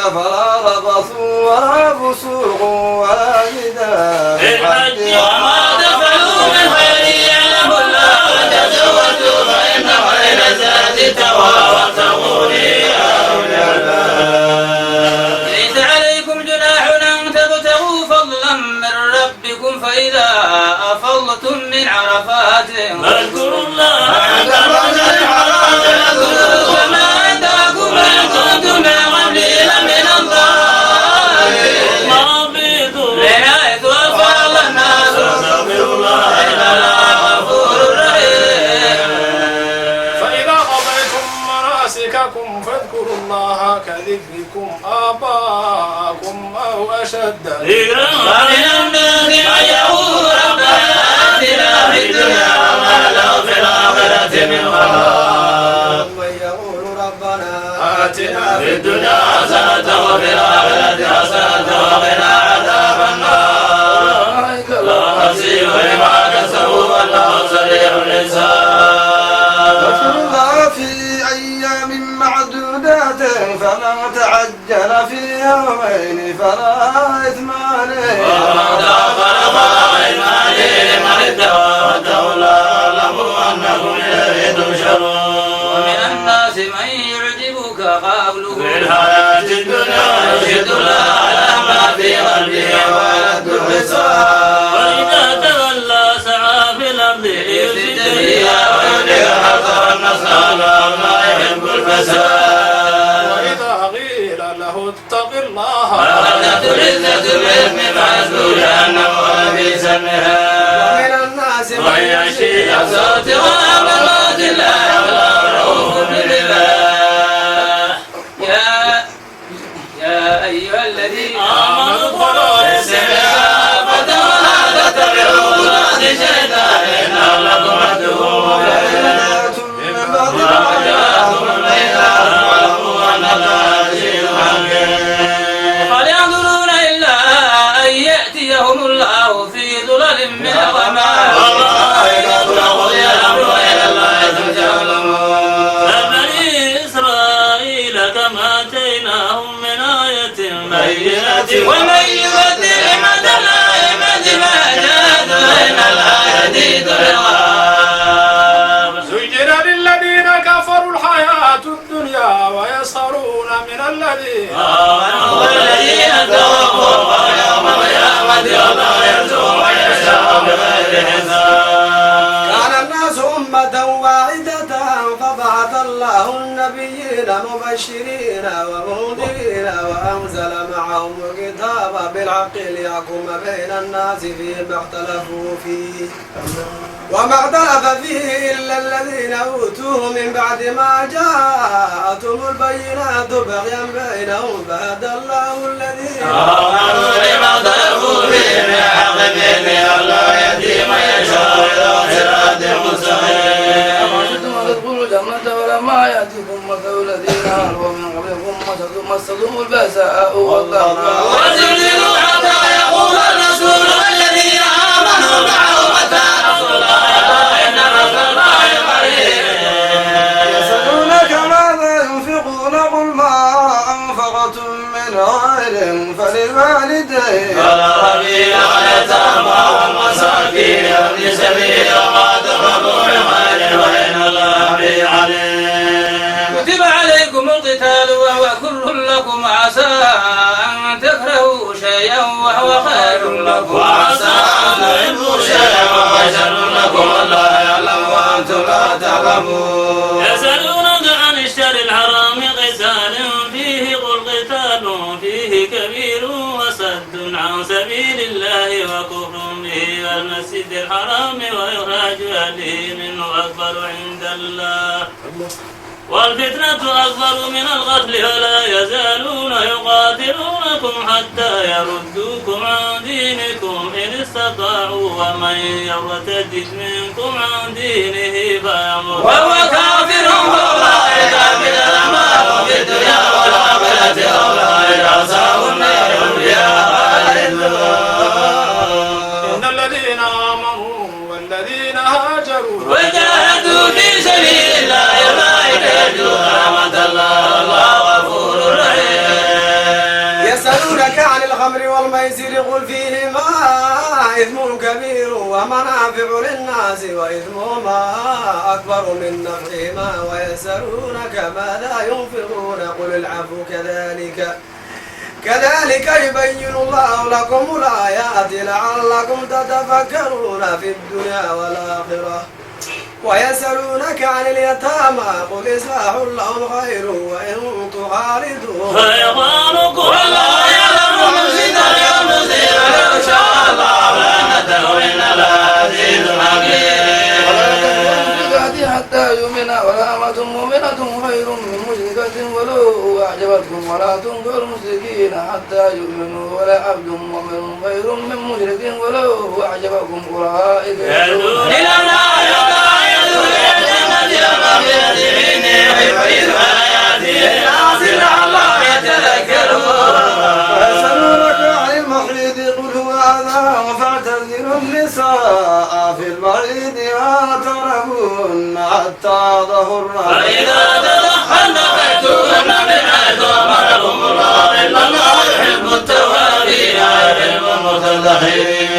فلا رفث ولا فسوق ولا جدال في الحج وما تفعلوا من خير يعلم الله وتزودوا فإن خير الزاد التقوى واتقون يا أولي الألباب. ليس عليكم جناح أن تبتغوا فضلا من ربكم فإذا أفضتم من عرفات فاذكروا الله عند المشعر الحرام واذكروه كما هداكم وإن كنتم من قبله لمن الضالين. من حيث أفضل الناس واستغفروا الله إن الله غفور رحيم. فإذا قضيتم مناسككم فاذكروا الله كذكركم آباءكم أو أشد ذكرا. ومن الناس من يقول ربنا آتنا في الدنيا وما له في الآخرة من خلاق. ومن يقول ربنا آتنا في الدنيا حسنة وفي الآخرة حسنة وقنا عذاب النار. لا نسيء لما كسبوا والله سريع الحساب. واذكروا الله في أيام معدودات فمن تعجل في يومين فلا إثم عليه ومن تأخر فلا إثم عليه لمن اتقى واتقوا الله واعلموا أنكم إليه تحشرون. ومن الناس من يعجبك قوله في الحياة الدنيا ويشهد الله على ما في قلبه ويلد الحساب. وإذا تولى سعى في الأرض ليفسد فيها ويهلك الحرث والنسل والله لا يحب الفساد. وإذا قيل له اتق الله وأخذت العزة بالإثم فحسبه جهنم ولبئس المهاد. ومن الناس من يمشي نفسه ابتغاء مرضات الله والله رؤوف بالعباد. يا أيها الذين آمنوا ادخلوا في السلم كافة ولا تتبعوا خطوات الشيطان إنه لكم عدو مبين. وما جاءكم البينات واعلموا أن الله عزيز حكيم. هل ينظرون إلا أن يأتيهم الله في ظلل من الغمام والله قضي الأمر وإلى الله ترجع الأمور. بني إسرائيل كما آتيناهم من آية بينة ومن يبدل نعمة الله من ما جاءت فإن الله شديد العقاب. زين للذين كفروا الحياة الدنيا ويسخرون من الذين آمنوا والذين توفوا يوم القيامة والله يرزق من يشاء بغير حساب. كان الناس أمة واحدة فبعث الله النبيين مبشرين ومنذرين وأنزل معهم الكتاب بالحق ليحكم بين الناس فيما اختلفوا فيه وما اختلف فيه إلا الذين أوتوه من بعد ما جاءتهم البينات بغيا بينهم فهدى الله الذين آمنوا لما اختلفوا فيه من الحق بإذنه والله يهدي من يشاء إلى صراط مستقيم. أفرأيتم أن تدخلوا الجنة ولما يأتكم مثل الذين خلوا من قبلكم مستهم البأساء والضراء وزلزلوا حتى يقول الرسول والذين آمنوا معه متى نصر الله ألا إن نصر الله قريب. يسألونك ماذا ينفقون قل ما أنفقتم من خير فللوالدين والأقربين واليتامى والمساكين وابن السبيل وما تفرقوا من خير فإن الله به عليم. كتب عليكم القتال وهو كره لكم عسى أن تكرهوا شيئا وهو خير لكم وعسى أن تحبوا شيئا وهو شر لكم والله يعلم وأنتم لا تعلمون. يسألونك عن الشهر الحرام قتال فيه قل قتال فيه كبير وصد عن سبيل الله وكفر به والمسجد الحرام وإخراج أهله منه أكبر عند الله والفتنة أكبر من القتل ولا يزالون يقاتلونكم حتى يردوكم عن دينكم إن استطاعوا ومن يرتد منكم عن دينه فيموت وهو كافر فأولئك في الأمام في الدنيا والآخرة أولئك أصحاب النار هم فيها خالدون. إن الذين آمنوا والذين هاجروا وجاهدوا في سبيل الله أولئك يرجون رحمة الله والله غفور رحيم. والخمر والميسر قل فيهما إثم كبير ومنافع للناس وإثمهما أكبر من نفعهما ويسألونك ماذا ينفقون قل العفو كذلك يبين الله لكم الآيات لعلكم تتفكرون في الدنيا والآخرة ويسألونك عن اليتامى قل إصلاح لهم خير وإن تعارضوا فإخوانكم والله يعلم مفسدكم ومفسدكم لو شاء الله لعنته إن العزيز الحكيم. ولا تنكحوا حتى يؤمن ولا أمة مؤمنة خير من مشركة ولو أعجبتكم ولا تنكحوا المشركين حتى يؤمنوا ولا عبد مؤمن خير من مشرك ولو أعجبكم أولئك يدعون إلى النار يدعون إلى الجنة ومغفرة مني ويبين آياته للناس لعلهم يتذكرون. ويسألونك عن المحيض قل هو أذى فاعتزلوا النساء في المحيض ولا تقربوهن حتى ظهرن فإذا تدخلن فأتوهن من حيث أمركم الله إن الله يحب التوابين ويحب المتطهرين.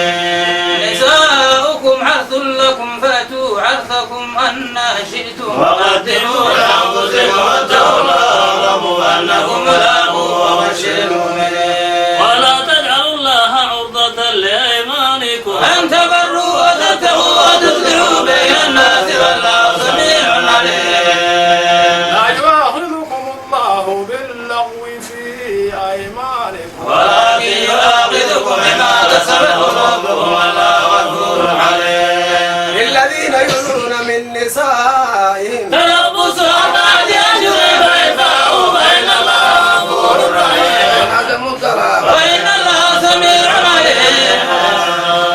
نساؤكم حرث لكم فأتوا حرثكم أنى شئتم وقدموا لأنفسكم واتقوا الله واعلموا أنكم ملاقوه وبشر المؤمنين. ولا تجعلوا الله عرضة لأيمانكم أن تبروا وتتقوا وتصلحوا بين الناس والله سميع عليم. لا يؤاخذكم الله باللغو في أيمانكم ولكن يؤاخذكم بما كسبت قلوبكم والله غفور عليم. للذين يؤلون من نسائهم تربص أربعة أشهر فإن فاءوا فإن الله غفور رحيم عدم الطلاق وإن الله سميع عليم.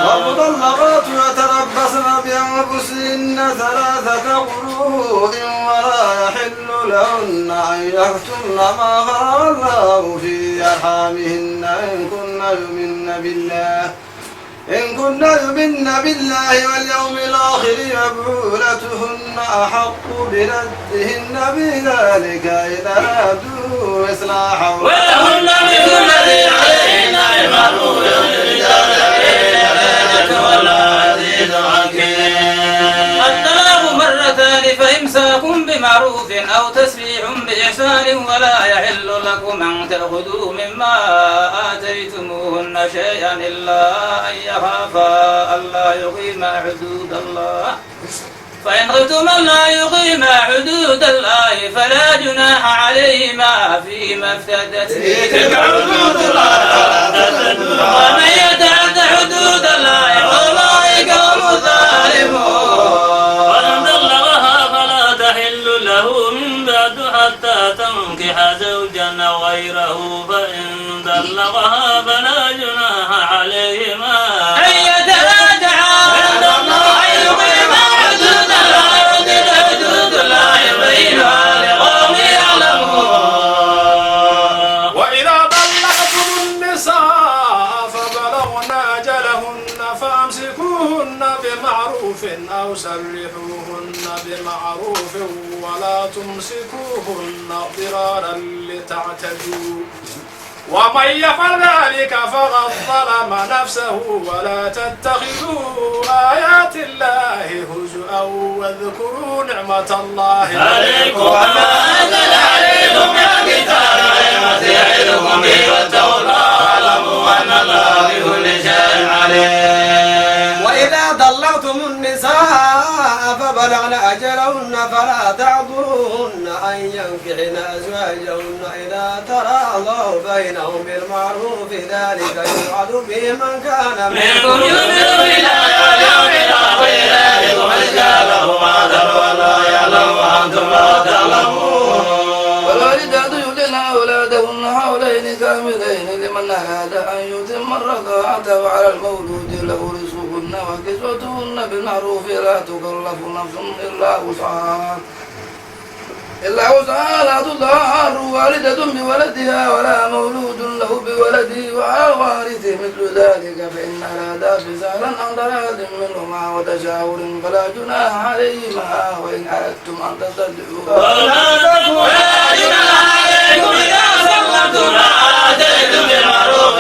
والمطلقات يتربصن بأنفسهن ثلاثة قروء ولا يحل لهن أن يكتمن ما خلق الله في أرحامهن إن كن يؤمن بالله واليوم الآخر وبعولتهن أحق بردهن بذلك إذا أرادوا إصلاحا ولهن مثل الذي عليهن بالمعروف للرجال عليهن والله عزيز حكيم. الطلاق مرتان فإمساك بمعروف أو تسريح بإحسان ولا يحل لكم أن تأخذوا مما آتيتموهن شيئا إلا أن يخافا ألا يقيما حدود الله فإن خفتم ألا يقيما حدود الله فلا جناح عليهما فيما افتدت به تلك حدود الله ومن يتعد حدود الله فأولئك هم الظالمون. ومن طلقها فلا تحل له من بعد حتى تنكح زوجا غيره فإن طلقها فلا جناح عليهما أن يتراجعا وإن الله أن يقيما حدود الله وتلك حدود الله يبينها لقوم يعلمون. وإذا طلقتم النساء فبلغن أجلهن فأمسكوهن بمعروف أو سرحوهن بمعروف ولا تمسكوهن ضرارا لتعتدوا ومن يفعل ذلك فقد ظلم نفسه ولا تتخذوا آيات الله هزؤا واذكروا نعمة الله عليكم وما أنزل عليكم يا كتاب يعظكم به واتقوا الله واعلموا أن الله بكل شيء عليم. وإذا طلقتم النساء فبلغن أجلهن فلا تعذروهن أن ينكحن أزواجهن إذا تراضوا بينهم بالمعروف ذلك يوعظ به من كان منكم يؤمن بالله واليوم الآخر ذلكم أزكى لكم وأطهر والله يعلم وأنتم لا تعلمون. والوالدات يولدن أولادهن حولين كاملين لمن أراد أن يتم الرضاعة وعلى المولود له رزقهن وكسوتهن بالمعروف لا تكلف نفس إلا وسعها لا تضار والدة بولدها ولا مولود له بولده وعلى الوارث مثل ذلك فإن أرادا فصالا عن تراض منهما وتشاور فلا جناح عليهما وإن أردتم أن تسترضعوا ولا جناح عليكم إذا سلمتم ما آتيتم بالمعروف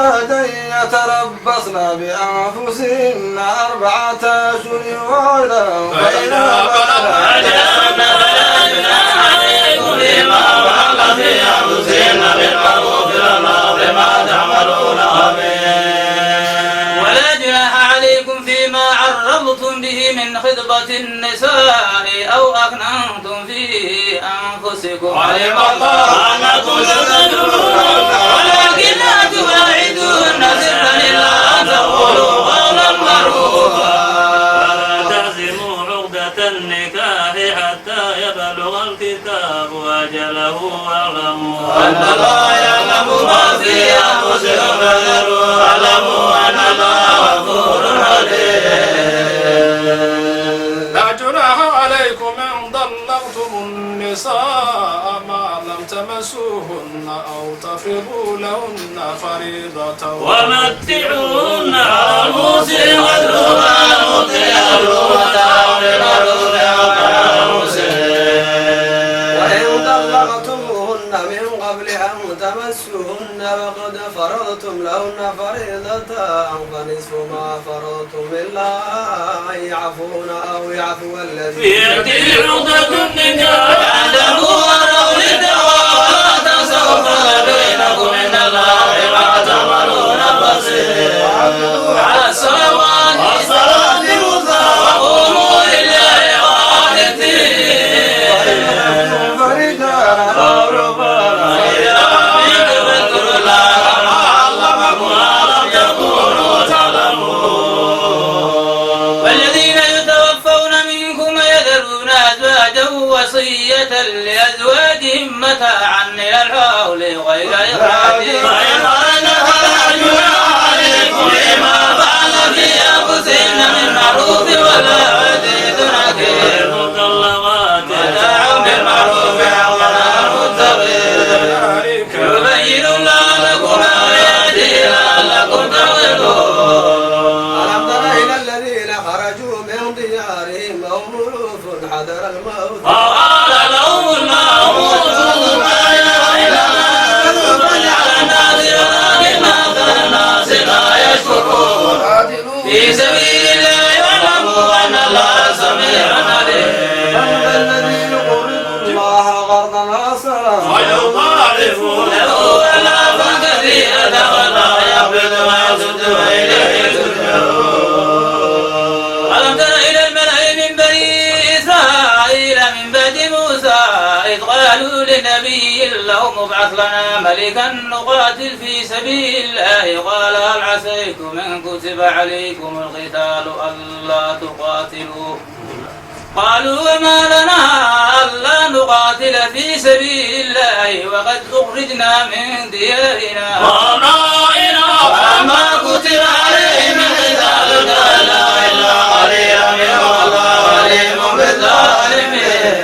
أزواجا يتربصن بأنفسهن 4 أشهر وعشرا فإذا بلغن أجلهن فلا جناح عليكم فيما فعلن في أنفسهن بالمعروف والله بما تعملون خبير. ولا جناح عليكم فيما عرضتم به من خطبة النساء أو أكننتم في أنفسكم علم الله أنكم ستذكرون ولكن لا تواعدوهن سرا إلا أن تقولوا قولا معروفا. ولا تعزموا عقدة النكاح حتى يبلغ الكتاب أجله واعلموا أن الله يعلم ما في أنفسكم فاذروا واعلموا أن الله غفور حليم. لا جناح عليكم إن طلقتم النساء ما لم تمسوهن أو تفرضوا لهن فريضة ومتعوهن على الموسع قدره وعلى المقتر قدره بالمعروف وعلى المسلم. وإن طلقتموهن من قبل أن تمسوهن وقد فرضتم لهن فريضة فنصف ما فرضتم إلا أن يعفون أو يعفو الذي بيده عقدة النكاح يعلموا ولو للدواء ولا تنسوا فضل بينكم إن الله بما تعملون بصير. على الصلوات والصلاة الوسطى وقوموا لله قانتين. فرجالا أو ركبانا فإذا أمنتم فاذكروا الله كما علمكم ما لم تكونوا تعلمون. والذين يتوفون منكم يذرون أزواجا وصية لأزواجهم متاعا إلى الحول غير إخراج فإن أردنا فلا جناح عليكم فيما فعلن في أنفسهن من معروف ولا يزيد نكير المطلقات متاعا بالمعروف حقا المتقين يبين الله لكم آياته لعلكم تعقلون. ألم تر إلى الذين خرجوا من ديارهم وهم ألوف حذر الموت وقال لهم الموت لا إله إلا الله فجعل الناس ولكن أكثر الناس لا يشكرون. في سبيل الله واعلموا أن الله سميع عليم. الذين يقرضوا الله قرضا حسنا ويضاعفون له أضعافا كثيرة والله يقبض ويبسط وإليه ترجعون. ألم تر إلى الملأ من بني إسرائيل من بعد موسى إذ قالوا لنبي لهم ابعث لنا ملكا نقاتل في سبيل الله قال هل عسيتم إن كتب عليكم القتال ألا تقاتلوا قالوا وما لنا ألا نقاتل في سبيل الله وقد أخرجنا من ديارنا وأبنائنا فما كتب عليهم القتال إلا قليلا منهم والله عليم بالظالمين.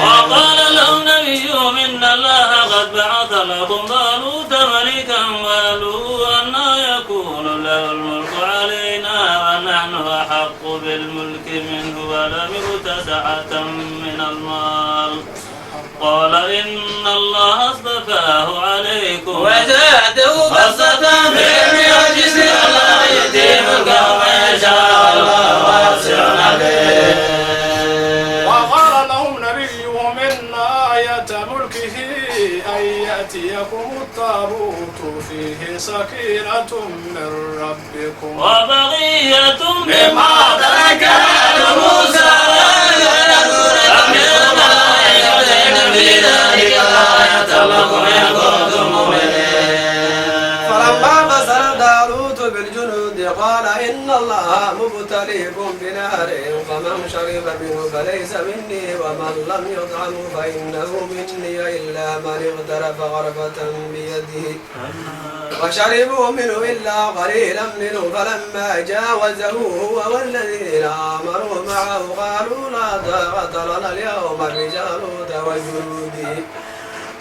وقال لهم نبيهم إن الله قد بعث لكم طالوت ملكا قالوا أنى يكون له الملك علينا ونحن أحق بالملك منه ولم يؤت سعة من المال قال إن الله اصطفاه عليكم وزاده بسطة في العلم والجسم ولا يؤتي ملكه من يشاء الله واسع عليم. وقال لهم نبيهم إن آية ملكه أن يأتيكم التابوت فيه سكينة من ربكم وبقية مما ترك آل موسى من الملائكة إن في ذلك لآية لكم إن كنتم مؤمنين. فلما بصر طالوت بالجنود قال إن الله مبتليكم بنار فمن شرب منه فليس مني ومن لم يطعمه فإنه مني إلا من اغترف غرفة بيده وشربوا منه إلا قليلا منه فلما جاوزه هو والذين آمنوا معه قالوا لا طاقة لنا اليوم بجالوت وجنوده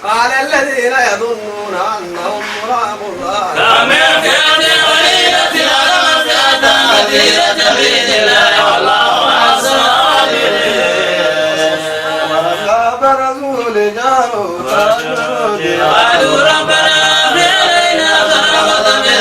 قال الذين يظنون أنهم ملاقو الله كم فئة قليلة غلبت فئة كثيرة بإذن الله والله مع الصابرين. ولما برزوا لجالوت وجنوده قالوا ربنا أفرغ علينا صدقة من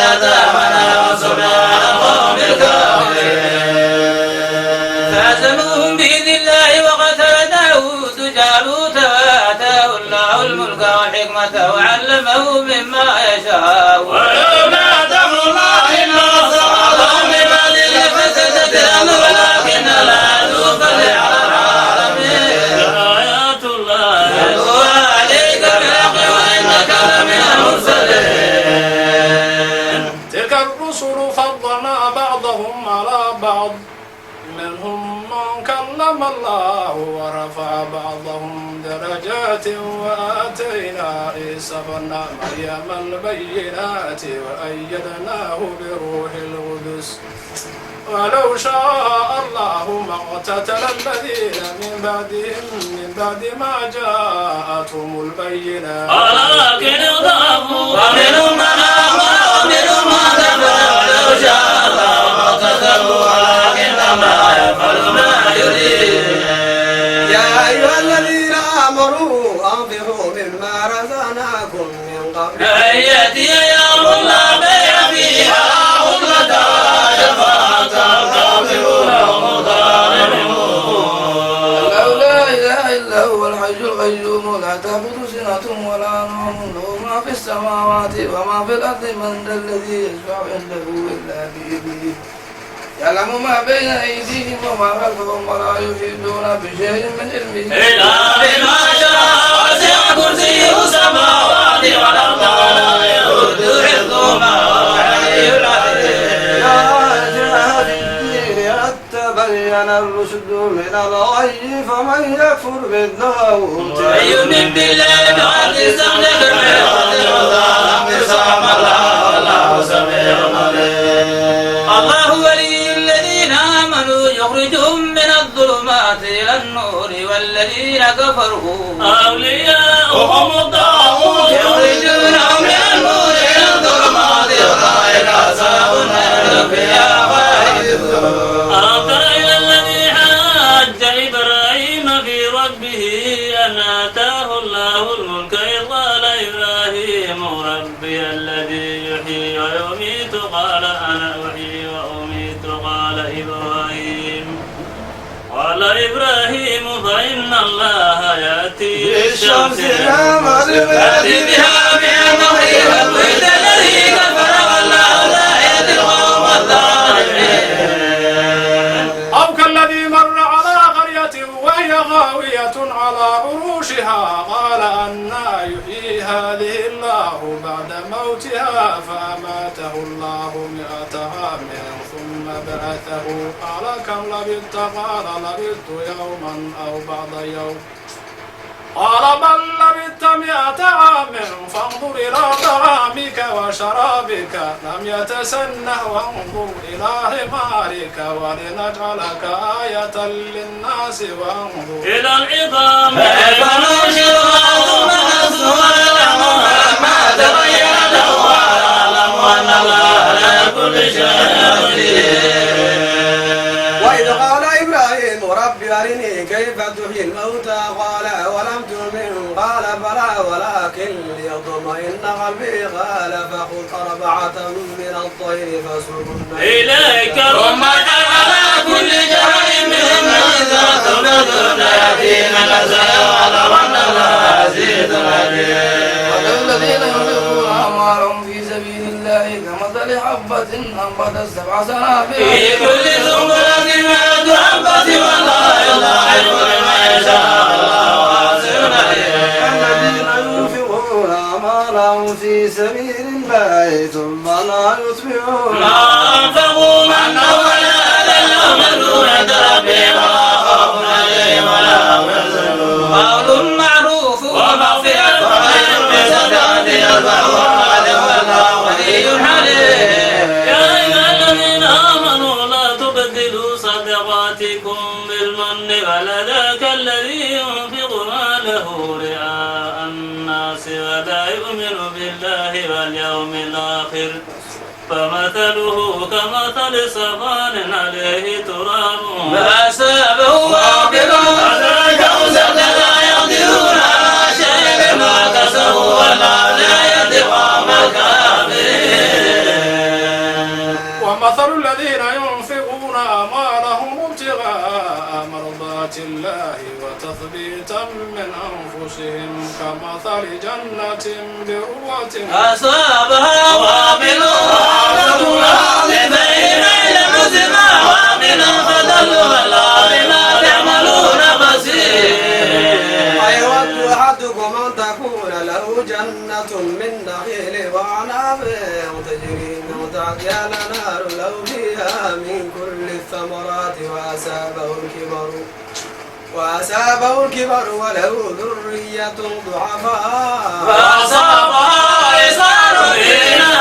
الحكمة وعلمه مما يشاء ولولا دفع الله الناس بعضهم ببعض لفسدت الأرض ولكن لا ذو فضل على العالمين آيات الله يتلوها عليك بالحق وإنك لمن المرسلين. تلك الرسل فضلنا بعضهم على بعض منهم من كلم الله ورفع بعضهم درجات وآتينا عيسى ابن مريم البينات وأيدناه بروح القدس ولو شاء الله ما اقتتل الذين من بعد ما جاءتهم البينات ولكن اضافوا ومنهم من آمن ومنهم من كفر ولو شاء الله ما اقتتلوا ولكن ما يفعل ما يريد. يا أيها الذين آمنوا أنفقوا مما رزقناكم من قبل أن يأتي يوم لا بيع فيه ولا خلة ولا شفاعة كافرون هم ظالمون. الله لا إله إلا هو الحي القيوم لا تأخذه سنة ولا نوم له ما في السماوات وما في الأرض من ذا الذي يشفع عنده إلا بإذنه يعلم ما بين أيديهم وما خلفهم ولا يحيطون بشيء من علمه إلا بما شاء وسع كرسيه السماوات والأرض ولا يؤوده حفظهما وهو العلي العظيم. يا جهاد الدين تبين الرشد من الغي فمن يكفر بالطاغوت ويؤمن بالله فقد استمسك بالعروة الوثقى لا انفصام له والله سميع عليم. الله ولي الذين آمنوا يخرجهم من الظلمات إلى النور والذين كفروا أولياؤهم الطاغوت يخرجونهم من النور إلى الظلمات أولئك أصحاب النار هم فيها خالدون. ألم تر إلى الذي حاج إبراهيم في ربه أن آتاه الله الملك إذ قال إبراهيم ربي الذي يحيي ويميت قال أنا أحيي وأميت قال إبراهيم فإن الله يأتي بالشمس يأتي بها من مغرب وإذ الذي كفر والله لا يهدي القوم الظالمين. أو كالذي مر على قرية وهي خاوية على عروشها قال أنى يحيي هذه الله بعد موتها فأماته الله 100 عام ثم بعثه قال كم لبثت قال لبثت يوما أو بعض يوم قال بل لبثت 100 عام فانظر إلى طعامك وشرابك لم يتسنه وانظر إلى حمارك ولنجعلك آية للناس وانظر إلى العظام كيف ننشرها ثم نكسوها لحما ما تبين له ويعلم أن الله على كل شيء قدير. وإذ قال إبراهيم رب أرني كيف تحيي الموتى قال ولم تؤمن قال بلى ولكن ليطمئن قلبي قال فخذ 4 من الطير فصرهن إليك ثم اجعل على كل جبل منهن ذات بدر يأتينا الأسى ويعلم أن الله عزيز حكيم. والذين ينفقون أموالهم في سبيل الله كمثل حبة أنبتت 7 سنابل في كل سنبلة 100 حبة والله يضاعف لمن يشاء والله واسع عليم. الذين ينفقون أموالهم في سبيل الله ثم لا يتبعون ما أنفقوا منا ولا أذى لهم أجر عند ربهم ولا خوف عليهم ولا هم يحزنون. قول معروف ومغفرة خير من صدقة يتبعها والله ولي حليم. يا أيها الذين آمنوا لا تبدلوا صدقاتكم بالمن والأذى الذي ينفق ماله رئاء الناس ولا يؤمن بالله واليوم الآخر فمثله كمثل صفان عليه تراب فأصابه وابل أدركه سقط لا يقدرون على شيء مما كسبوا والله لا يهدي القوم الكافرين. ومثل الذين ينفقون أموالهم ابتغاء مرضات آيات الله وتثبيتا من أنفسهم كمثل جنة بربوة أصابها وابل بين المزمع وابل فضل ولا بما تعملون بصير أيود أحدكم أن تكون له جنة من نخيل وأعناب تجري من تحتها الأنهار له فيها من كل الثمرات وأصابه الكبر وله ذرية ضعفاء فأصابها إصرار فينا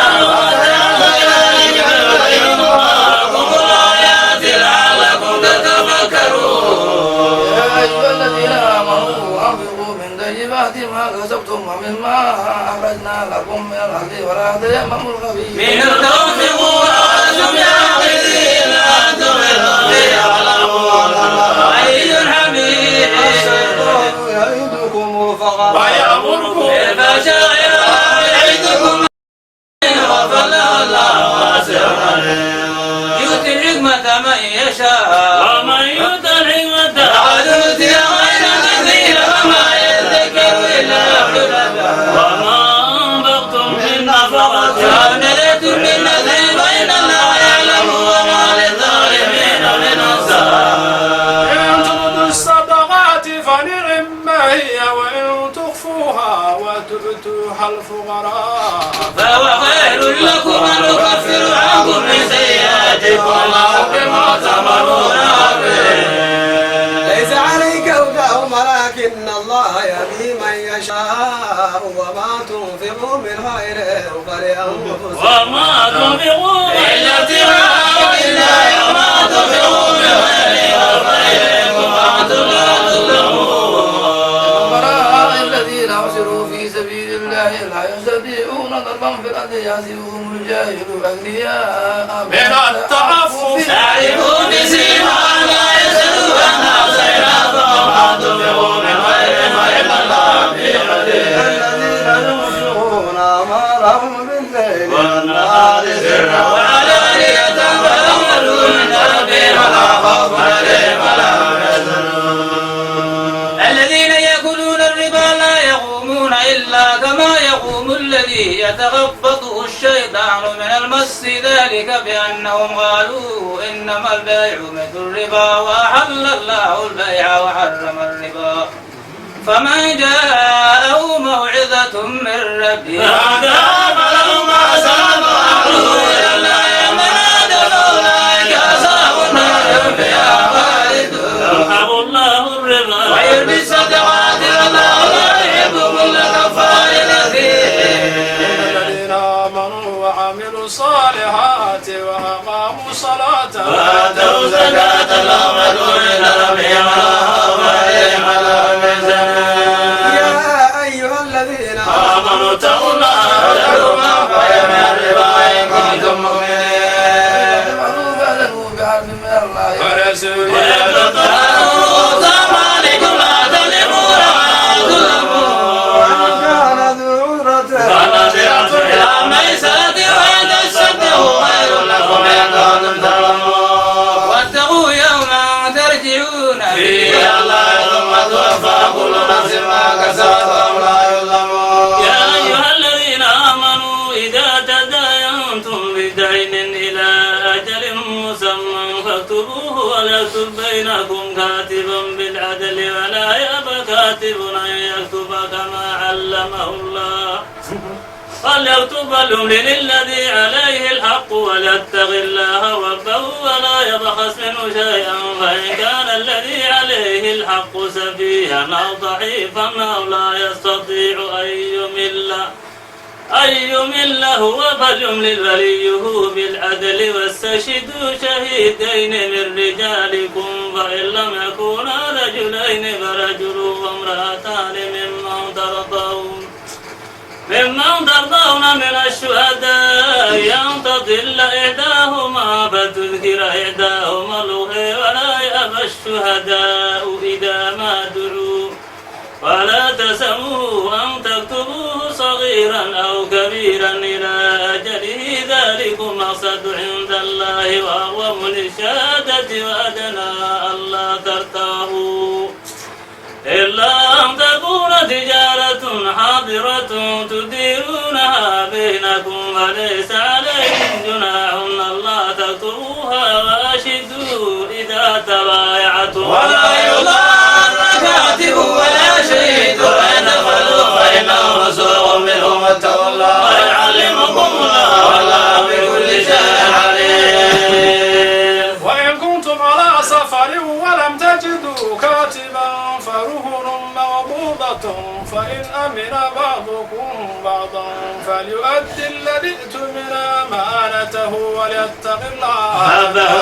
الآيات لعلكم تتفكرون. يا أيها الذين آمنوا أنفقوا من طيبات ما كسبتم ومما أخرجنا لكم من الأرض ولا تيمموا الخبيث منه تنفقون وأنتم يعقلون أنتم الذين يعلمون عزيز حميد. الشيطان يعدكم الفقر ويأمركم بالفحشاء يعظكم وفلا الله واسع يؤتي الحكمة من يشاء ومن يؤت الحكمة فقد أوتي خيرا كثيرا وما يذكر إلا أولو الألباب. وما أنفقتم من نفقة فنذرتم من نذر فإن الله يعلم وما للظالمين من أنصار. إن تبدوا الصدقات فنعما هي وإن تخفوها وتؤتوها الفقراء فهو خير لكم أن أكفر عنكم من سيئاتكم الله بما تأمرون به. ليس عليك هداهم ولكن الله يهدي من يشاء وما تنفقوا من خير فلأنفسكم وما تنفقوا إلا ابتغاء الله وما تنفقوا من خير فإليكم وأنتم لا تظلمون. الفقراء الذين أحصروا في سبيل الله لا يستطيعون ضربا في الأرض يحسبهم الجاهل أغنياء من التعفف تعرفوا بسيماهم لا يسألوا عن أصيلاتهم ما تنفقوا من خير فإن الله به عليم. الذين ينفقون أموالهم بالليل والنهار سرا وعلانية فيعملون من ربهم ولا خوف عليهم ولا هم يحزنون. الذين يأكلون الربا لا يقومون إلا كما يقوم الذي يتخبطه الشيطان من المس ذلك بأنهم قالوا إنما البيع مثل الربا وأحل الله البيع وحرم الربا. فمن جاءه موعظة من ربه فأنتهى فله ما سلف أمره إلى الله ومن عاد فأولئك أصحاب النار هم فيها خالدون. يمحق الله الربا ويربي الصدقات والله لا يحب كل كفار أثيم. الذين آمنوا وعملوا الصالحات وأقاموا الصلاة وآتوا الزكاة لهم أجر عند ربهم ولا خوف عليهم ولا هم يحزنون. يا أيها الذين آمنوا اتقوا الله وذروا ما بقي من الربا إن كنتم مؤمنين. آمنوا فأذنوا بحرب من الله ورسوله وإن تطهروا أموالكم لا تظلمون ولا تظلمون. كان ذو عرة فنظرة إلى ميسرة وإن تصدقوا خير لكم إن كنتم تعلمون. واتقوا يوما ترجعون فيه إلى الله ثم توفى كل نفس ما كسبت وهم لا يظلمون. يا أيها الذين آمنوا إذا تداينتم بدين إلى أجل مسمى فاكتبوه وليكتب بينكم كاتبا بالعدل ولا يأبى كاتب أن يكتب كما علمه الله. فليكتب الأمر للذي عليه الحق وليتق الله ربه ولا يبخس منه شيئا فإن كان الذي عليه الحق سفيها أو ضعيفا أو لا يستطيع أن يمل هو فليملل وليه بالعدل واستشهدوا شهيدين من رجالكم فإن لم يكونا رجلين فرجل وامرأتان ممن ترضون من الشهداء أن تضل إحداهما فتذكر إحداهما الأخرى ولا يأبى الشهداء إذا ما دعوا ولا تسموا أن تكتبوه صغيرا أو كبيرا إلى أجله ذلكم أقسط عند الله وأقوم للشهادة وأدنى ألا ترتابوا تجارة حاضرة تديرونها بينكم وليس عليكم جناح الله تكتبوها وأشهدوا إذا تبايعتم ولا يضار كاتب ولا شهيد وإن تفعلوا فإنه رسول منهم واتقوا الله ويعلمكم الله والله بكل شيء عليم. وإن كنتم على سفر ولم تجدوا كاتبا فرهن مغضوبة فإن أمن بعضكم بعضا فليؤدي الذي اؤتمن أمانته وليتق الله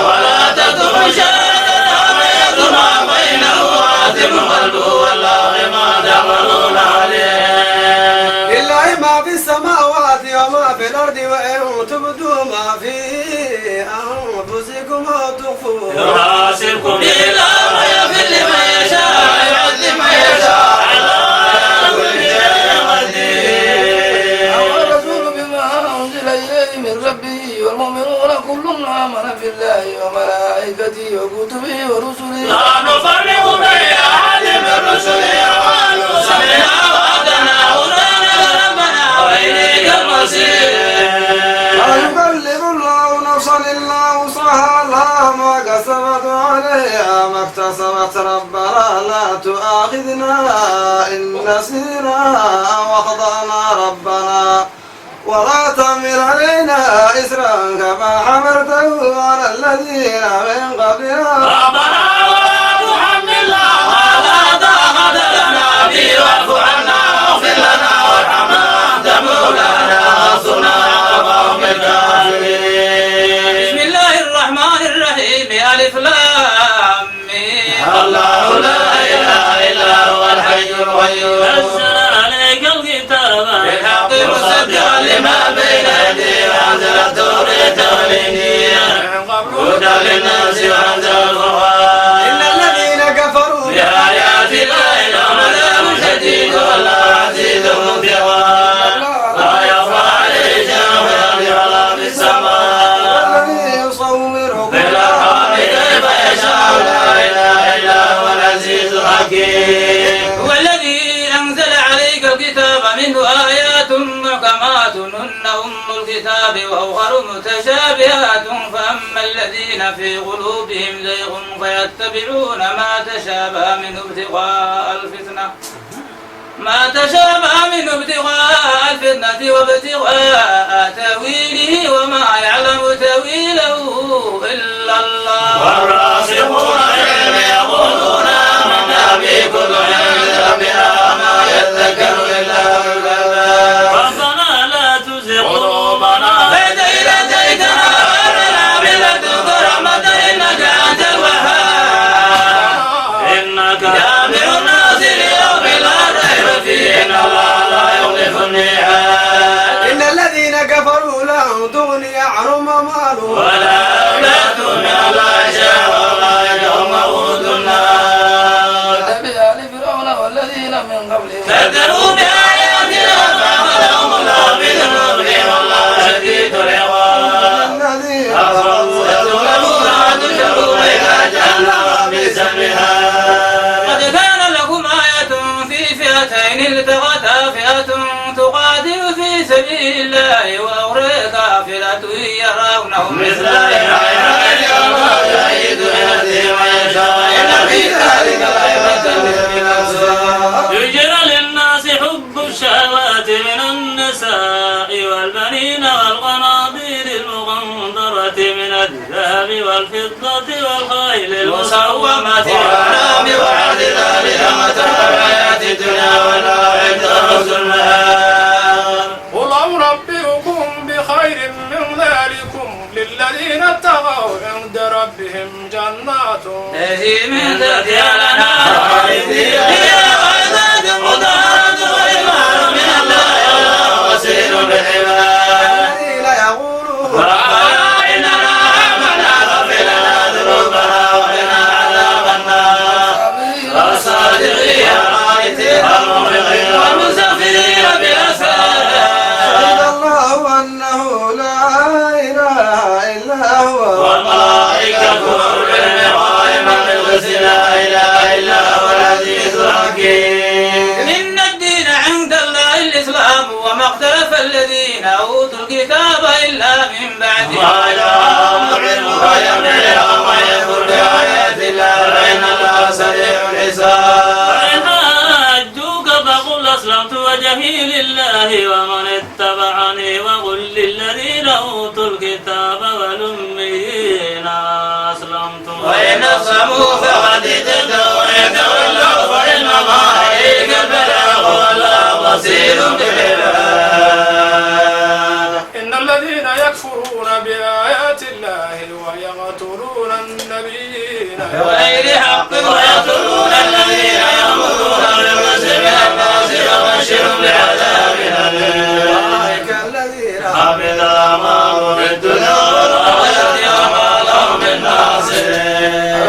ولا تكتموا شهادة بينكما فإنه آثم قلبه والله بما تعملون عليم. لله ما في السماوات وما في الأرض وإن تبدوا ما في أنفسكم أو تخفوه يحاسبكم به الله ويغفر لمن يشاء ويعذب من يشاء على كل شيء قدير. الرسول بما أنزل إليه من ربه والمؤمنون كل آمن بالله وملائكته وكتبه ورسله لا نفرق بين أحد من رسله وقالوا سمعنا وأطعنا غفرانك ربنا وإليك المصير. لا يكلف الله نفسا إلا وسعها لها ما كسبت عليها ما اكتسبت ربنا لا تؤاخذنا إن نسينا أو أخطأنا ربنا ولا تحمل علينا إسرا كما حملته على الذين من قبلنا ربنا ولا تحملنا ما لا طاقة لنا به واعف عنا واغفر لنا وارحمنا أنت مولانا انصرنا على القوم الكافرين. بسم الله الرحمن الرحيم ألف لام ميم. الله لا إله إلا هو الحي القيوم نزل عليك الكتاب بالحق مصدقا لما بين يديه وأنزل التوراة والإنجيل هدى للناس وأنزل القرآن إن الذين كفروا بآيات الله لهم عذاب شديد والله عزيز ذو انتقام لا يخفى عليه شيء في الأرض ولا في السماء الذي يصوركم في الأرحام كيف يشاء لا إله إلا هو العزيز الحكيم. هو الذي أنزل عليك الكتاب منه آيات محكمات هن أم الكتاب وأخر متشابهات فأما الذين في قلوبهم زيغ فيتبعون ما تشابه منه ابتغاء الفتنة وابتغاء تأويله وما يعلم تأويله إلا الله. والراسخون في العلم يقولون آمنا به كل من ربنا ما يذكر إلا أولو الألباب. ربنا لا تزغ قلوبنا بعد إذ هديتنا وهب لنا من لدنك رحمة إنك أنت الوهاب. إنك جامع الناس ليوم لا ريب فيه إن الله لا يخلف الميعاد. إن الذين كفروا لن تغني عنهم أموالهم ولا أولادهم من الله شيئا وأولئك هم وقود النار. بآل فرعون والذين من قبلهم كذبوا بآياتنا فأخذهم الله بذنوبهم والله شديد العقاب. الذين أخذوا يظلمون وتشروا إلى جهنم بئس المهاد. قد كان لكم آية في فئتين التقتا فئة تقاتل في سبيل الله وأخرى كافرة يرونهم مثل العين والله يؤيد بيده من يشاء إن في ذلك لعبرة لأولي الأبصار. يجرى للناس حب الشهوات من النساء والبنين والقناطير المقنطرة من الذهب والفضة والخيل المسومة والأنعام وحرث ذلك متاع الحياة الدنيا والآخرة درس المآب. قل أنبئكم بخير من ذلكم للذين اتقوا عند ربهم جنات تجري من تحتها الأنهار خالدين فيها وعزات مطهرة وإيمان من الله وبصير بالعباد. الذين يقولون ربنا إننا آمنا فاغفر لنا ذنوبنا وقنا عذاب النار. والصادقين والقانتين والمنفقين والمستغفرين بالأسحار. شهد الله أنه لا إله إلا هو والملائكة والعلم قائما بالقسط لا إله إلا هو العزيز فيمنعهم ويكفر بآيات الله فإن الله سريع الحساب. فإن حاجوك فقل أسلمت وجهي لله ومن اتبعني وقل للذين أوتوا الكتاب والأميين أسلمت وإن أصلموا فقد اهتدوا وإن تولوا فإنما عليك البلاغ والله بصير بالعباد. إن الذين يكفرون بآيات الله ويقتلون النبيين بغير حق ويقتلون الذين يأمرون بالقسط من الناس فبشرهم بعذاب أليم. أولئك الذين حبط أعمالهم في الدنيا والآخرة وما لهم من ناصرين.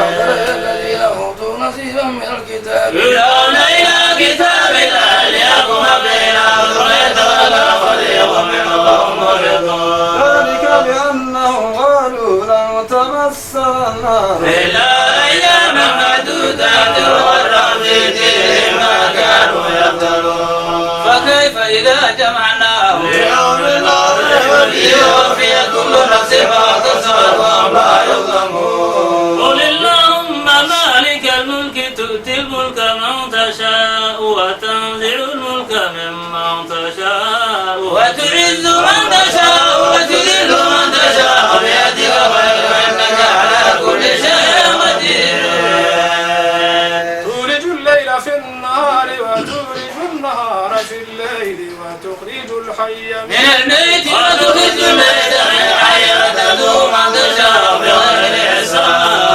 الذين أوتوا نصيبا من الكتاب يدعون إلى كتاب الله ليحكم بينهم ويتولى فريق منهم وهم معرضون. ذلك بأنهم قالوا لن تمسنا النار إلا أياما معدودات وغرهم في دينهم ما كانوا يفترون. فكيف إذا جمعناهم ليوم لا ريب فيه وفي كل نفس ما كسبت وهم لا يظلمون. قل اللهم مالك الملك تؤتي الملك من تشاء وتنزع الملك ممن تشاء وتعز من تشاء وتذل من تشاء بيدك الخير إنك على كل شيء قدير. تولج الليل في النهار وتولج النهار في الليل وتخرج الحي من الميت وتخرج الميت من الحي وترزق من تشاء بغير حساب.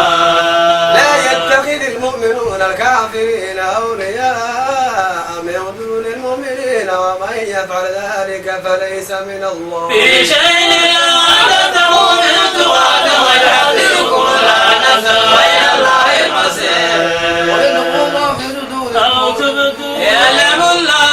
لا يتخذ المؤمنون الكافرين أولياء من دون المؤمنين ومن يفعل ذلك فليس من الله في شيء إلا تتقوا من تقاة ويحذركم الله نفسا وإلى الله المصير. ويلقوا ما في صدورهم أو تبدوا يعلم الله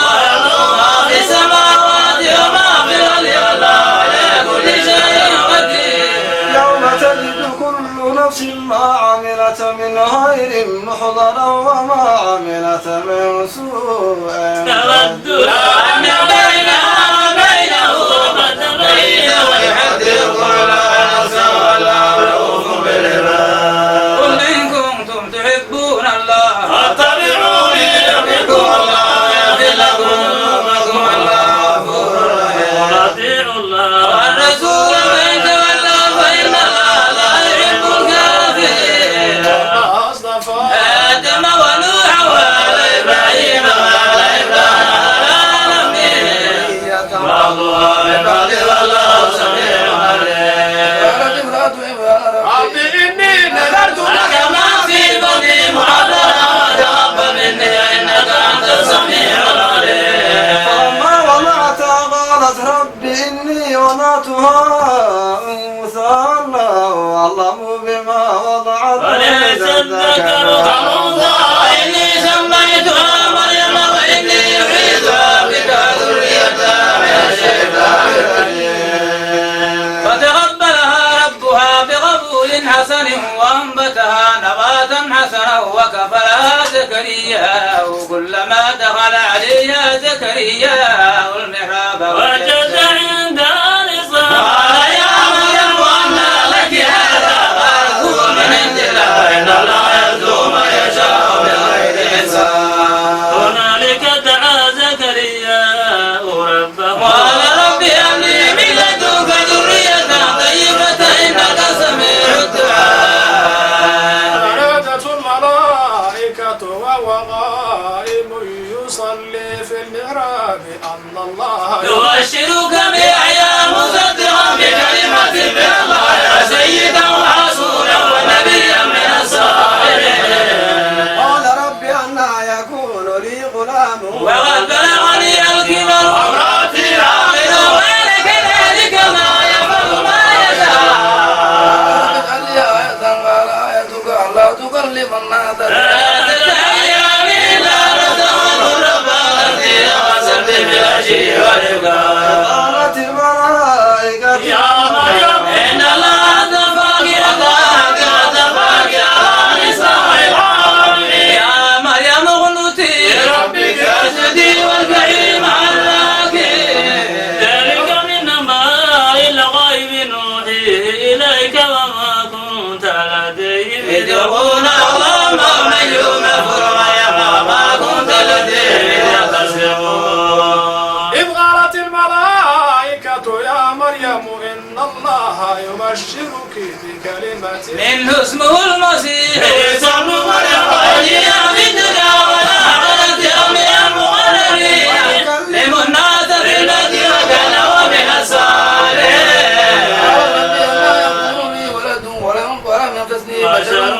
ما في السماوات وما في الأرض والله على كل شيء قدير. يوم تجد كل نفس ما عملت من خير محضرا وما عملت من سوء تود لو أن بينها وبينه أمدا بعيدا ويحذركم الله نفسا والله رؤوف بالعباد. قل إن كنتم تحبون الله فاتبعوني يحببكم الله ويغفر لكم ذنوبكم والله غفور رحيم. وأطيعوا الله والرسول من تولى فإن الله لا يحب الكافرين. أصطفى آدم ونوح وآل إبراهيم وآل إبراهيم العالمين. بعضها من بعض والله سميع عليم. قالت امرأة عمران رب إني نذرت لك ما في بطني محررا وتقبل مني إنك أنت السميع العليم. فلما وضعتها قالت رب إني وضعتها أنثى الله أعلم بما وضعت وليس الذكر كالأنثى إني سميتها مريم وإني أعيذها بك ذريتها من الشيطان الرجيم. فتقبلها ربها بقبول حسن وأنبتها نباتا حسنا وكفلها زكريا كلما دخل عليها زكريا المحراب وجد عندها رزقا قال يا مريم أنى لك هذا قال هو من عند الله إن الله يرزق من يشاء بغير حساب. هنالك دعا زكريا ربه قال رب هب لي من لدنك ذرية طيبة إنك سميع الدعاء. نادته الملائكة وهو قائم يصلي في المحراب أن الله يبشرك بيحيى مصدقا بكلمة من الله وسيدا ورسولا ونبيا من الصالحين. قال رب أنى يكون لي غلام وقد بلغني الكبر وامرأتي عاقر ولك ذلك ما يفعل ما يشاء. اجعل لي آية قال آيتك ألا تكلم الناس ثلاثة أيام إلا رزقه ربك وسبح بالعشي والإبكار. قالت الملائكة يا مريم إن الله تفاك على نساء العالمين. يا مريم اغنتي لربك اسجدي نبشرك بكلمة منه اسمه المسيح عيسى ابن مريم وجيء بالدنيا والآخرة من المقربين يكلم الناس بالذي وكلم من الصالحين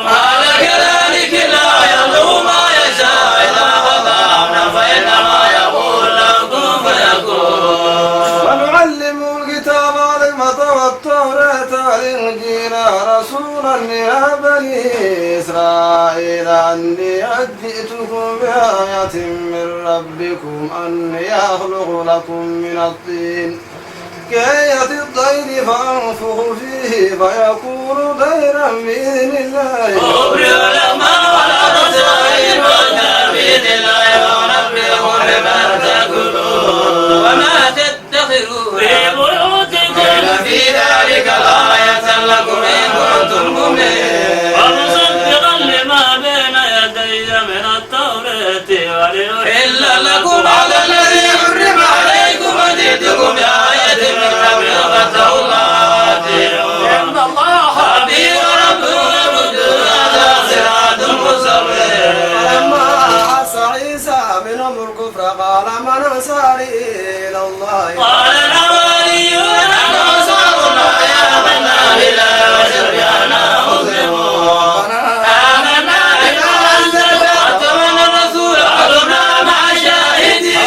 قال كذلك لا يخلق ما يشاء إذا قضى أمرا فإنما يقول له كن فيكون ونعلم الكتاب والحكمة والتوراة والإنجيل رسولا يا بني إسرائيل أني جئتكم بآية من ربكم أني أخلق لكم من الطين كآية الطير فأنفخ فيه فيكون طيرا بإذن الله أبرئ الأكمام والأبرص وأحيي الموتى بإذن الله وأنبئكم بما تأكلون وما تدخرون في بيوتكم إن في ذلك لآية لكم إن كنتم مؤمنين ومصدقا لما بين يدي من التوراة ولأحل لكم على الذي حرم عليكم وجئتكم بآية من ربكم فاتقوا الله إن الله خبير ربكم هذا صراط مستقيم فلما أحس عيسى منهم الكفر قال من أنصاري إلى الله قال الحواريون نحن أنصار الله آمنا بالله واشهد بأننا مسلمون آمنا بما أنزل واتبعنا الرسول وكنا مع الشاهدين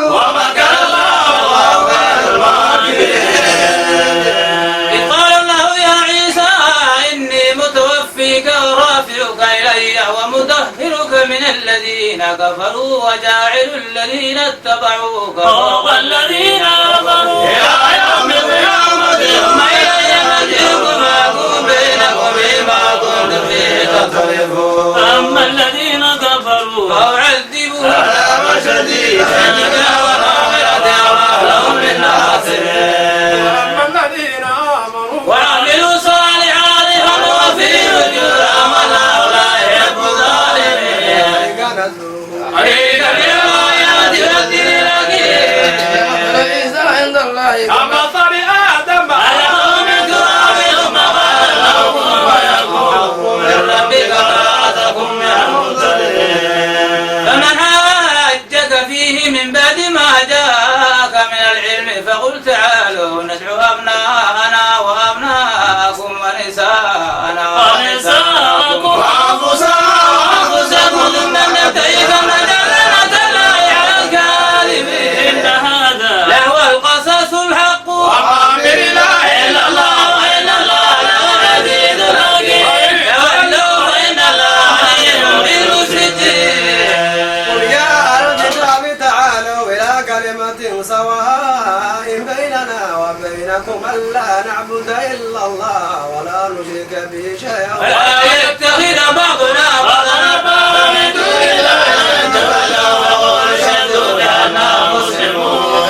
ومكر الله والله خير الماكرين إذ قال الله يا عيسى إني متوفيك ورافعك إلي ومطهرك من الذين كفروا وجاعل الذين اتبعوك فوق الذين كفروا إلى يوم القيامة ثم إلي مرجعكم فأحكم بينكم بما كنتم فيه تختلفون أما الذين كفروا فأعذبهم عذابا شديدا والآخرة وما لهم من ناصرين وأما الذين آمنوا وعملوا الصالحات فنوفيهم أجورهم والله لا يحب الظالمين عليك بالآيات والدين الحكيم عيسى عند الله أما آدم خلقه من تراب ثم قال له كن فيكون من ربك فلا تكن من الممتلئين فمن حاجك فيه من بعد ما جاءك من العلم فقل تعالوا ندعو أبناءنا وأبناءكم ونساءنا ونساءكم وأنفسكم ثم نبتهل فنجعل الله على الكاذبين إن هذا لهو القصص الحق وما من إله إلا الله وإن الله لهو العزيز الحكيم تولوا فإن الله عليم بالمفسدين قل يا أهل الكتاب تعالوا إلى كلمة سواء بيننا وبينكم ألا نعبد إلا الله ولا نشرك به شيئا ولا يتخذ بعضنا بعضا أربابا من دون الله فإن تولوا فقولوا اشهدوا بأننا مسلمون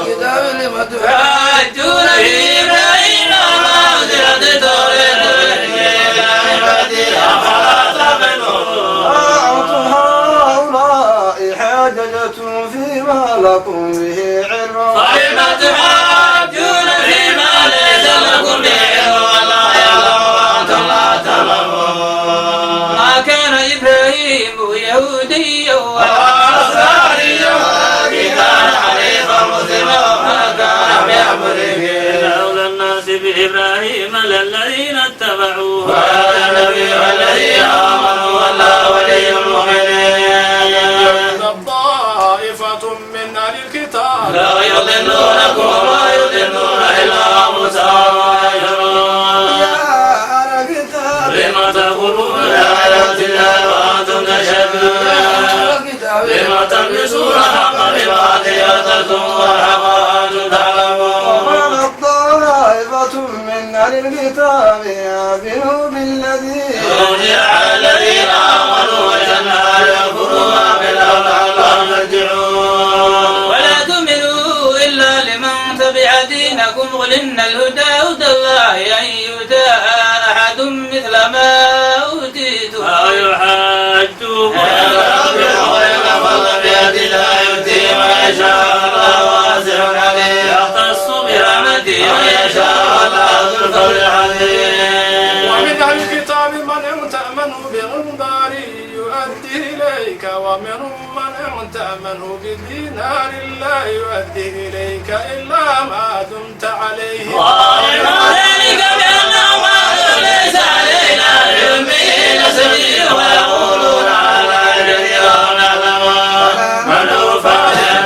الكتاب لم يحاجون في إبراهيم وما أنزلت التوراة والإنجيل من بعده أفلا تعقلون أنتم هؤلاء حاججتم فيما لكم به علم فلم تحاجون فيما ليس لكم به علم والله يعلم وأنتم لا تعلمون ما كان إبراهيم يهوديا ولا نصرانيا ولكن كان حنيفا مسلما وما كان من المشركين أولى الناس بإبراهيم للذين اتبعوه وهذا النبي والذين آمنوا والله ولي المؤمنين طائفة من أهل الكتاب لا يضلونكم وما يضلون إلا أنفسهم ويشرون يا أهل الكتاب لما تقولون بآيات الله وأنتم تشهدون لما تلبسون الحق بالباطل وتكتمون الحق وأنتم تعلمون وقالت طائفة من أهل الكتاب آمنوا بالذي أنزل على الذين آمنوا وجعلنا يكفرون بالأرض لعلهم يرجعون ولا تؤمنوا إلا لمن تبع دينكم قل إن الهدى هدى الله أن يؤتى أحد مثل ما أوتيتم أو يحاجوكم وإن فضل بيد الله يؤتي من يشاء الله واسع عليم يختص برحمته من يشاء الله ذو الفضل يؤدي إليك ومنهم من إن تأمنه بدينار لا يؤدي إليك إلا ما دمت عليه وإما ذلك بأنهم قالوا ليس علينا لأمين سبيل ويقولون على جديرهم نعلمون من أوفى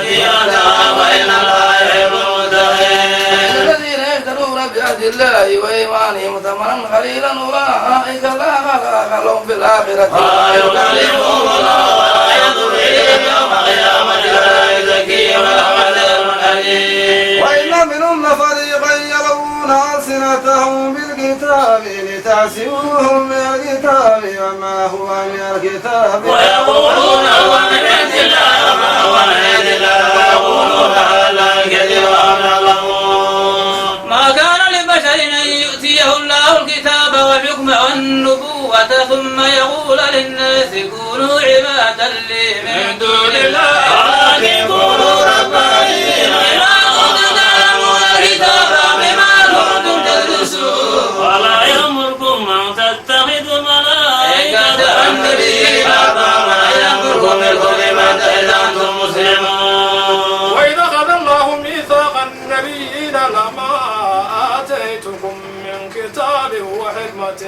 بأهديته وإن الله يحب المتقين. الذين يشترون بعهد الله وإيمانهم ثمنا قليلا أولئك لا خلاق لهم في الآخرة لا يكلمهم الله ولا ينظر إليهم يوم القيامة ولا يزكيهم ولهم عذاب أليم. وإن منهم فريقا يلوون ألسنتهم بالكتاب لتحسبوهم من الكتاب وما هو من الكتاب ويقولون هو من عند الله وما هو من عند الله ويقولون على الكذب وهم يعلمون. ما كان لبشر أن يؤتيه الله الكتاب والحكم والنبوة ثم يقول للناس كونوا عبادا لي من دون الله ولكن كونوا ربانيين بما كنتم تعلمون الكتاب بما كنتم تدرسون. ولا يأمركم أن تتخذوا الملائكة النبيين أربابا يأمركم بالكلمة إذا أنتم مسلمون. وإذا أخذ الله ميثاق النبيين لما آتيتكم من كتاب وحكمة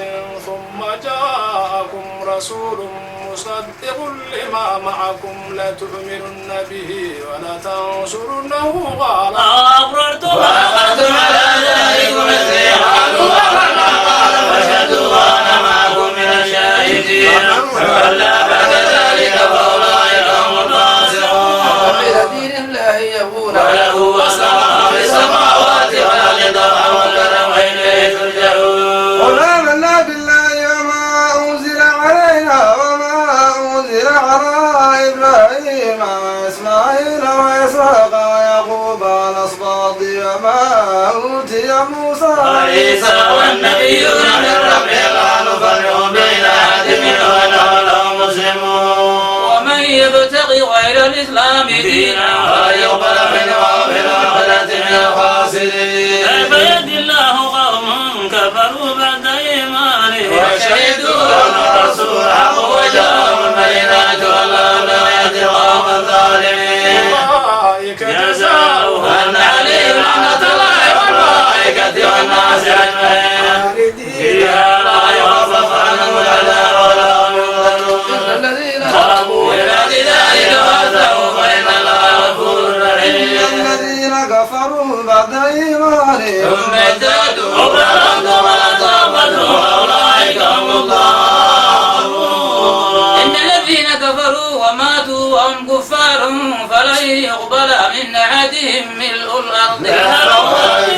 ثم جاءكم رسول مصدق لما معكم لتؤمنن به ولتنصرنه قال أقررتم وأخذتم على ذلكم إثري قالوا أقررنا قال فاشهدوا وأنا معكم من الشاهدين ولا بعد ذلك فأولئك هم الخاسرون. وإلى دين الله يبغون وله أسرار في السماوات والأرض والكرم وإليه ترجعون. قل آمنا بالله وما أنزل علينا وما أنزل على إبراهيم وإسماعيل وإسحاق ويعقوب والأسباط وما أوتي موسى وعيسى والنبيون من ربهم لا نفرق بين أحد منهم ونحن له مسلمون. ومن يبتغي غير الإسلام دينا فلن يقبل منه وهو في الآخرة من الخاسرين. كيف يهدي الله قوما كفروا بعد إيمانهم وشهدوا أن الرسول حق وجاءهم البينات والله لا يهدي القوم الظالمين. أولئك جزاؤهم أن عليهم لعنة الله والملائكة والناس أجمعين فيها لا يخفف عنهم العذاب ولا هم ينظرون. الذين ضربوا إلى ذلك وأتوا فإن الله غفور رحيم. الذين كفروا بعد إيمانهم ثم ازدادوا كفرا وأصابتهم أولئك هم الضالون. إن الذين كفروا وماتوا وهم كفار فلن يقبل من أحدهم ملء الأرض ذهبا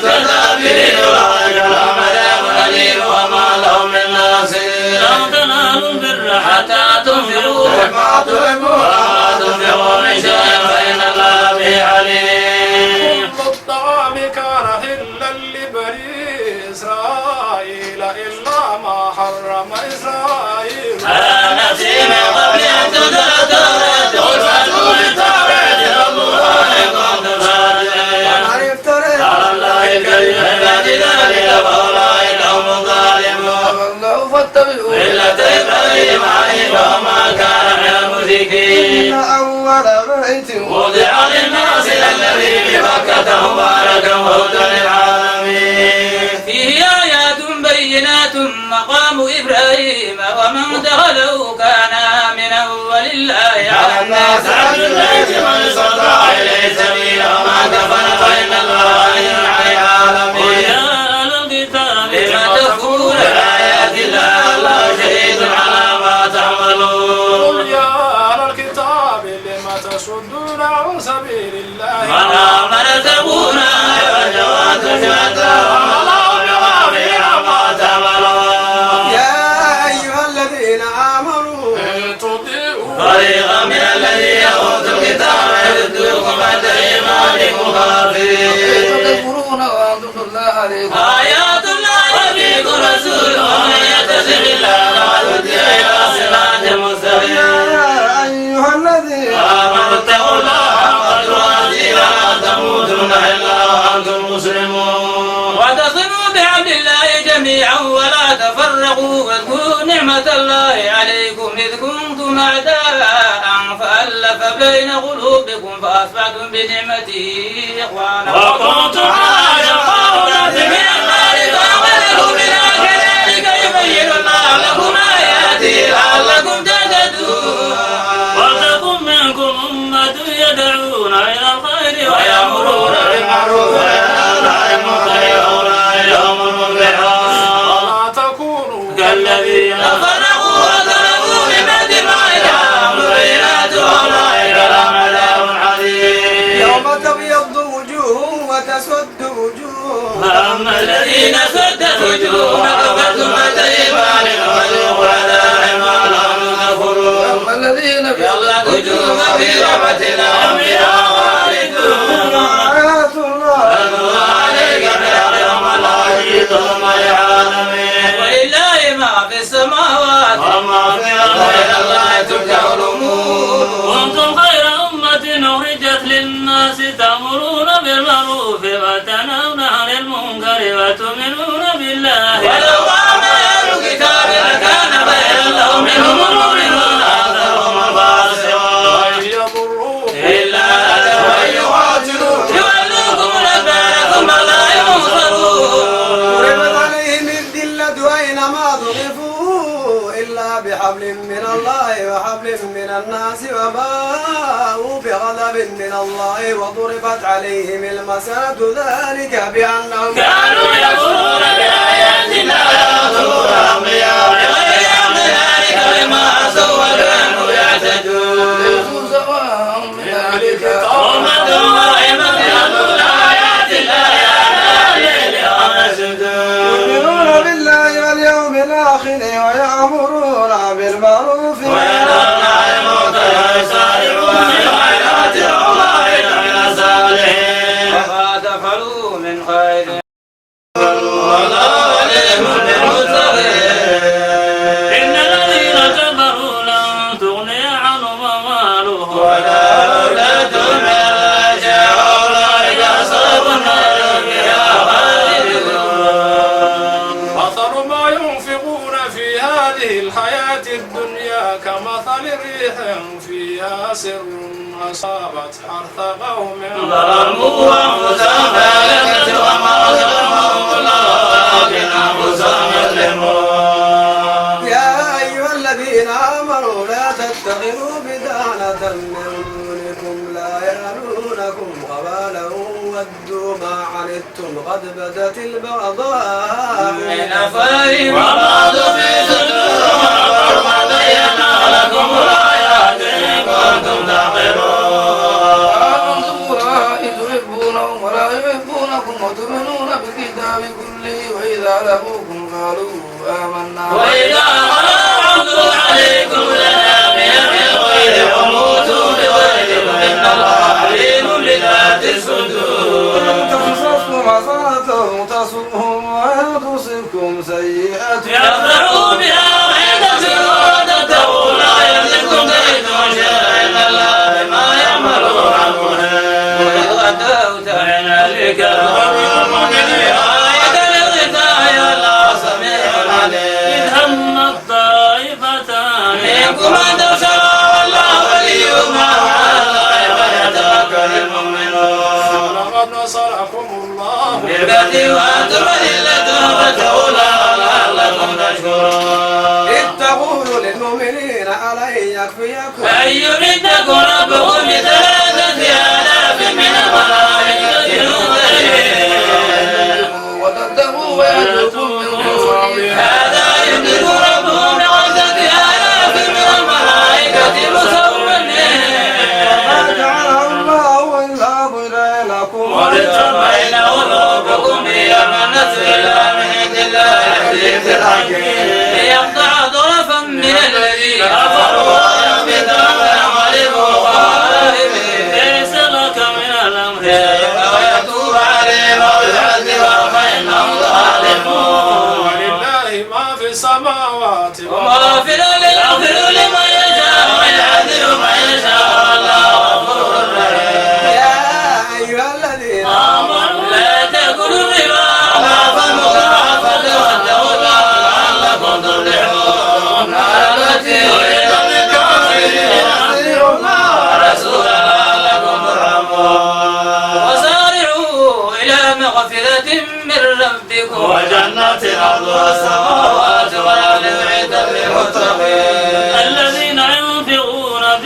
بالكافرين أولئك لهم عذاب أليم وما لهم من ناصرين. لن تنالوا البر حتى تنفقوا مما تحبون وما تنفقوا من شيء فإن الله به عليم. كل الطعام كان حلا لبني إسرائيل إلا ما حرم إسرائيل على نفسه من قبل أن تنزل التوراة قل فأتوا بالتوراة فاتلوها إن كنتم صادقين. من افترى على الله الكذب من بعد ذلك فأولئك هم الظالمون. الله فاتبعوا ملة إبراهيم حنيفا وما كان من المشركين. إن أول بيت وضع للناس الذي بمكة مباركا وهدى للعالمين. فيه آيات بينات مقام إبراهيم ومن دخله كان آمنا ولله على الناس حج البيت من استطاع إليه سبيلا وما كفر فإن الله غني عن العالمين. ويا أهل الكتاب لم تكفرون بآيات الله الله شهيد على ما تعملون. قل يا أهل الكتاب لم تصدون عن سبيل الله من آمن تبونا وجوات شهداء والله بغافل عما تعملون. يا أيها الذين آمنوا إن تطيعوا فريقا من الذين أوتوا الكتاب يردوكم بعد إيمانكم كافرين. تكفرون وأنتم تتلى عليكم آيات الله وفيكم رسول ومن يتق الله فقد هدي إلى صراط مستقيم. يا أيها الذين آمنوا اتقوا الله حق تقاته ولا تموتن إلا وأنتم مسلمون. واعتصموا بعبد الله جميعا ولا تفرقوا واذكروا نعمة نعمة الله عليكم إذ كنتم أعداء فألف بين قلوبكم فأصبحتم بنعمته إخوانا وكنتم على قولة من النار فأغلقوا منها كذلك يبين الله لكم آياته لعلكم تهتدون ولتكن منكم أمة يدعون إلى الخير ويأمرون بالمعروف وينهون عن المنكر وأولئك هم المفلحون ولا تكونوا كالذين فرقوا وتركوا من بعد ما جاءهم البينات وأولئك لهم عذاب عظيم يوم تبيض وجوه وتسود وجوه فأما الذين سدت وجوههم كفرتم فتيبان وذوقوا عذاب ما لهم كفروا أما الذين يلا وجوه في رحمة الله بها خالدون آيات الله أنزل عليك بأرض العزيز ثم العالمين ولله ما في السماوات وما في الأرض وإلى الله ترجع الأمور كنتم خير أمة أخرجت للناس تأمرون بالمعروف وتنهون عن المنكر وتؤمنون بالله ولو آمن أهل الكتاب لكان خيرا لهم منهم المؤمنون أكثرهم الفاسقون وإن يضروكم إلا أن يولوكم الأدبار ثم لا ينصرون ضربت عليهم الذلة أينما ضعفوا إلا بحبل من الله وحبل من الناس وباءوا بغضب من الله وضربت عليهم المسألة ذلك بأنهم كانوا يكفرون بآيات الله ويقتلون الأنبياء بغير حق ذلك بما عصوا وكانوا يعتدون ليسوا سواء من أهل الكتاب أمة واحدة يتلون آيات الله آناء الليل ويسجدون يؤمنون بالله واليوم الآخر ويأمرون بالمعروف وينهون عن المنكر ويسارعون في الخيرات وأولئك من الصالحين وما تفعلوا من خير والله عليم بالمتقين إن الذين كفروا لن تغني عنهم أموالهم ولا أولادهم من الله شيئا وأولئك أصحاب النار فيها خالدون مثل ما ينفقون في هذه الحياة الدنيا كمثل ريح فيها سر أصابت حرث قوم ظلموا أنفسهم فهلكت وما ظلمهم الله ولكن أنفسهم يظلمون يا أيها الذين آمنوا لا تتخذوا بدانة من دونكم لا يألونكم خبالا ودوا ما عنتم قد بدت البغضاء من أفواههم وما تخفي صدورهم أكبر ما بينا لكم الآيات إن كنتم تعقلون أنتم أولئك تحبونهم ولا يحبونكم وتؤمنون بالكتاب كله وإذا لقوكم قالوا آمنا وإذا خلا عضوا عليكم الأنامل بالغير وموتوا بغيركم إن الله عليم بذات الصدور إن تمسسكم حسنة تسؤهم وإن تصبكم سيئة يفرحوا بها ويكفروا وتتقوا لا يملككم كيدهم شيئا إن الله بما يعملون مهين وإذ غدوت فإن الذكر والمؤمنين آية للغثاء الله سميع عليم إذ همت طائفتان منكم أن تبشروا والله وليهما وعلى الله فليتوكل المؤمنون ولقد نصركم الله بالبدء وأنتم أذلة فاتقوا الله لعلكم تشكرون إذ تقول للمؤمنين ألن يكفيكم أن يمدكم ربكم بثلاثة آلاف من الملائكة منزلين وتتقوا ويأتوكم من فضله هذا يمدكم ربكم بخمسة آلاف من الملائكة مسومين ما جعله الله إلا ضلالكم ولتطمئن قلوبكم بها من نصر الله من عند الله العزيز الحكيم ليقطع طرفا من الذين كفروا وينبذهم وينقلبوا خائبين ليس لك من الأمر شيء ويتوب عليهم أو يعذبهم فإنهم ظالمون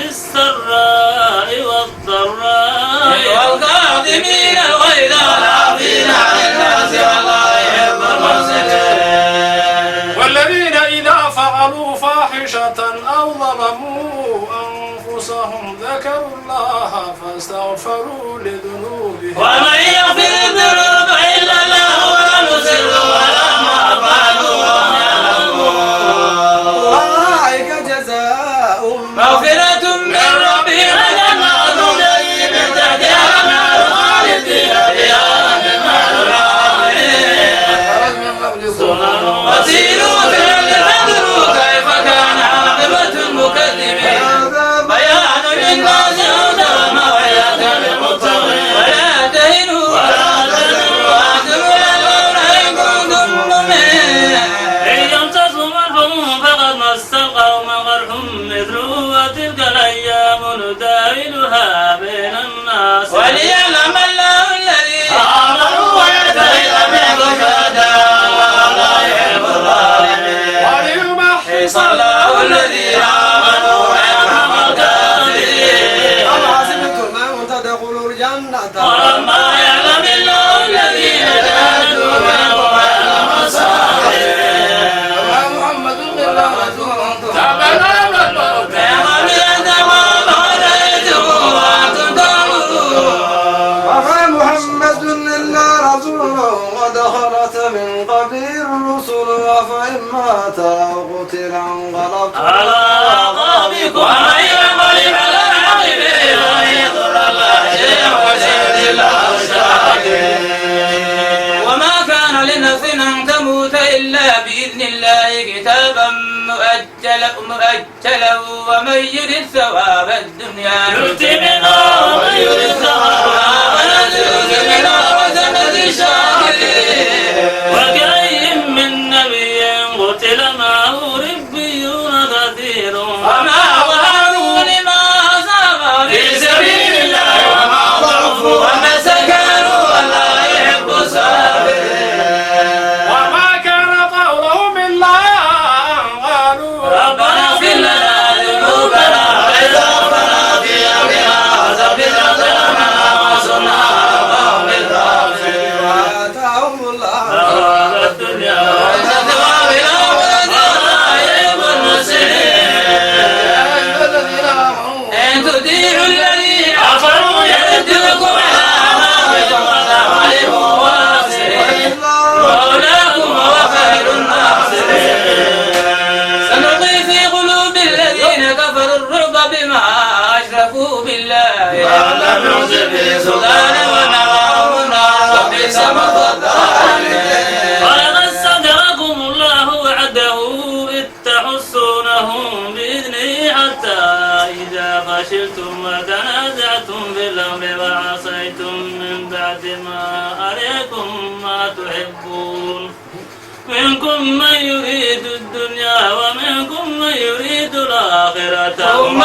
السراء والضراء والكاظمين الغيظ والعافين عن الناس والله يحب المحسنين والذين إذا فعلوا فاحشة أو ظلموا أنفسهم ذكروا الله فاستغفروا لذنوبهم ومن يغفر الذنوب إلا الله ولم يصروا على ما فعلوا وهم يعلمون أولئك جزاؤهم مغفرة من ربهم وجنات تجري من تحتها الأنهار خالدين فيها ونعم العاملين وسيروا في الأرض فانظروا كيف كان عاقبة المكذبين بيان للناس هدى وموعظة للمتقين ولا تهنوا ولا تحزنوا وأنتم الأعلون إن كنتم مؤمنين إن يمسسهم قرح فقد مس القوم قرح مثله وتلك الأيام نداولها بين الناس وليعلم الله الذين آمنوا ويتخذ منكم شهداء والله يحب الظالمين وليمحص الله الذين آمنوا ويرحم الكافرين أم حسبتم أن تدخلوا الجنة ولما يعلم الله الذين جاهدوا منكم ويعلم الصابرين وما محمد إلا رسول تبنى من الموت فيغفر لكم وهديتم وأنتم تعبدون وما محمد إلا رسول قد خلت من قبله الرسل أفإن مات أو قتل انقلبتم على أعقابكم ومن ينقلب على عقبه ولن يضر الله شيئا وسيجزي الله الشاكرين وما كان لنفس أن تموت إلا بإذن الله كتابا مؤجلا ومن يرد ثواب الدنيا يؤتي منه ومن يرد ثواب ونزل منه وسنة الشاكرين وكأي من نبي قتل معه ربيون كثير وما ظهروا لما أصاب في سبيل الله وما ضعفوا وما سكنوا ولا يحب الصابرين وما كان قولهم إلا أن قالوا ربنا اغفر لنا ذنوبنا وإسرافنا في أمرنا وثبت أقدامنا وانصرنا على القوم الكافرين وآتاهم الله ثواب الدنيا ثواب الآخرة ولا يحب المحسنين الذين آمنوا إن تطيعوا الذين كفروا يردوكم على أعمالكم وتغلبوا واسرين مولاكم وهو خير الناصرين سنلقي في قلوب الذين كفروا الرعب بما أشركوا بالله ولم ينزل به سلطانا ونراهم النار وبئس مثوى الظالمين ولقد صدقكم الله وعده إذ تحسونهم بإذنه حتى إذا فشلتم وتنازعتم في الأمر وعصيتم من بعد ما أريكم ما تحبون منكم من يريد الدنيا ومنكم من يريد الآخرة ثم